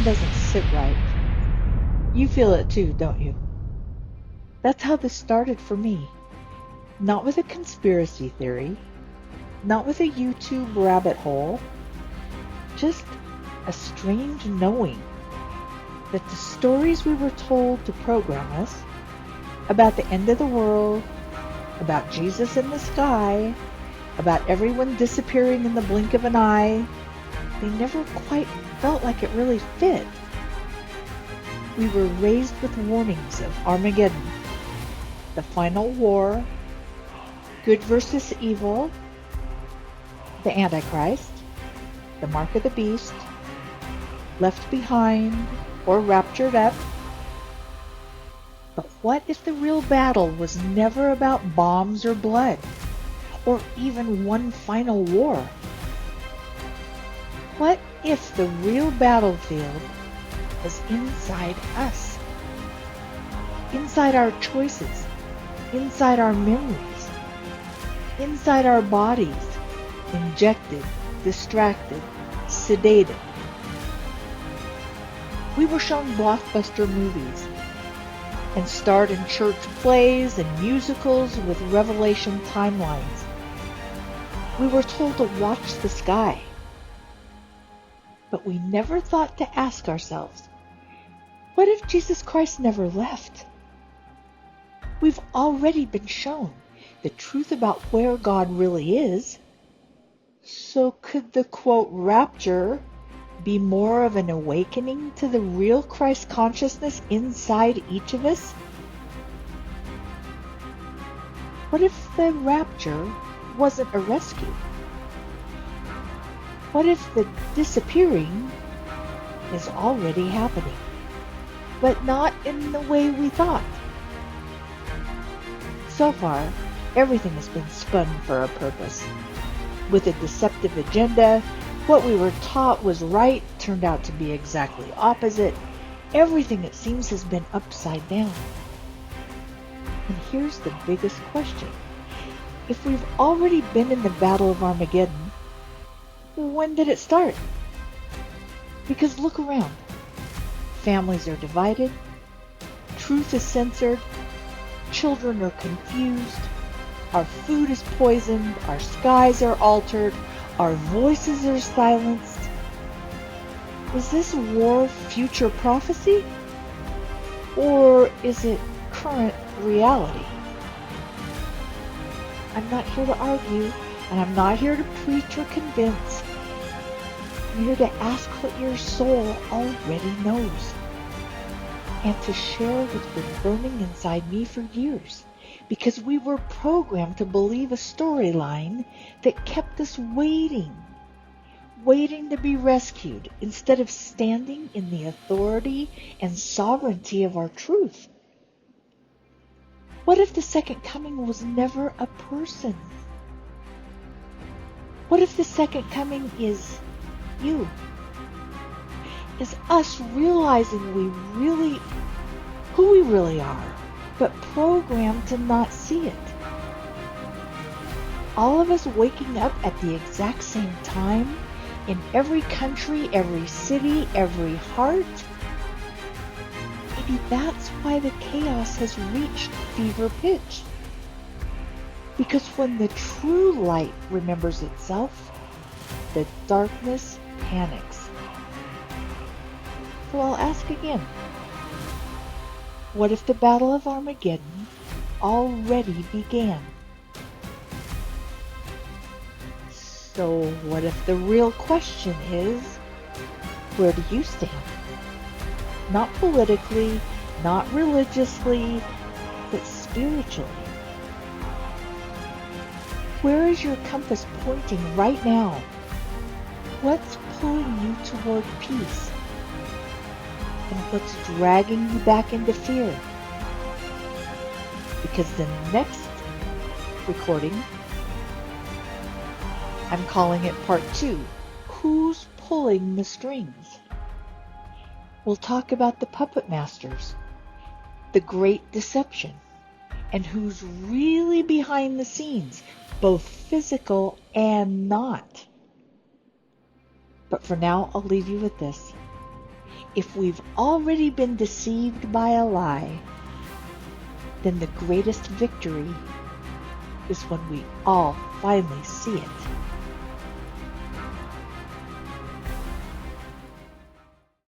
doesn't sit right. You feel it too, don't you? That's how this started for me. Not with a conspiracy theory, not with a YouTube rabbit hole, just a strange knowing that the stories we were told to program us about the end of the world, about Jesus in the sky, about everyone disappearing in the blink of an eye, they never quite felt like it really fit. We were raised with warnings of Armageddon, the final war, good versus evil, the Antichrist, the mark of the beast, left behind or raptured up. But what if the real battle was never about bombs or blood, or even one final war? What if the real battlefield was inside us? Inside our choices, inside our memories, inside our bodies, injected, distracted, sedated. We were shown blockbuster movies and starred in church plays and musicals with Revelation timelines. We were told to watch the sky. But we never thought to ask ourselves, what if Jesus Christ never left? We've already been shown the truth about where God really is. So could the, quote, rapture be more of an awakening to the real Christ consciousness inside each of us? What if the rapture wasn't a rescue? What if the disappearing is already happening, but not in the way we thought? So far, everything has been spun for a purpose. With a deceptive agenda, what we were taught was right turned out to be exactly opposite. Everything, it seems, has been upside down. And here's the biggest question. If we've already been in the Battle of Armageddon, when did it start? Because look around. Families are divided. Truth is censored. Children are confused. Our food is poisoned. Our skies are altered. Our voices are silenced. Is this war future prophecy? Or is it current reality? I'm not here to argue, and I'm not here to preach or convince. I'm here to ask what your soul already knows, and to share what's been burning inside me for years, because we were programmed to believe a storyline that kept us waiting to be rescued, instead of standing in the authority and sovereignty of our truth. What if the second coming was never a person? What if the second coming is you? Is us realizing who we really are, but programmed to not see it? All of us waking up at the exact same time, in every country, every city, every heart? Maybe that's why the chaos has reached fever pitch. Because when the true light remembers itself, the darkness panics. So I'll ask again. What if the Battle of Armageddon already began? So what if the real question is, where do you stand? Not politically, not religiously, but spiritually. Where is your compass pointing right now? What's pulling you toward peace? And what's dragging you back into fear? Because the next recording, I'm calling it part 2, Who's Pulling the Strings? We'll talk about the puppet masters, the great deception, and who's really behind the scenes, both physical and not. But for now, I'll leave you with this. if we've already been deceived by a lie, then the greatest victory is when we all finally see it.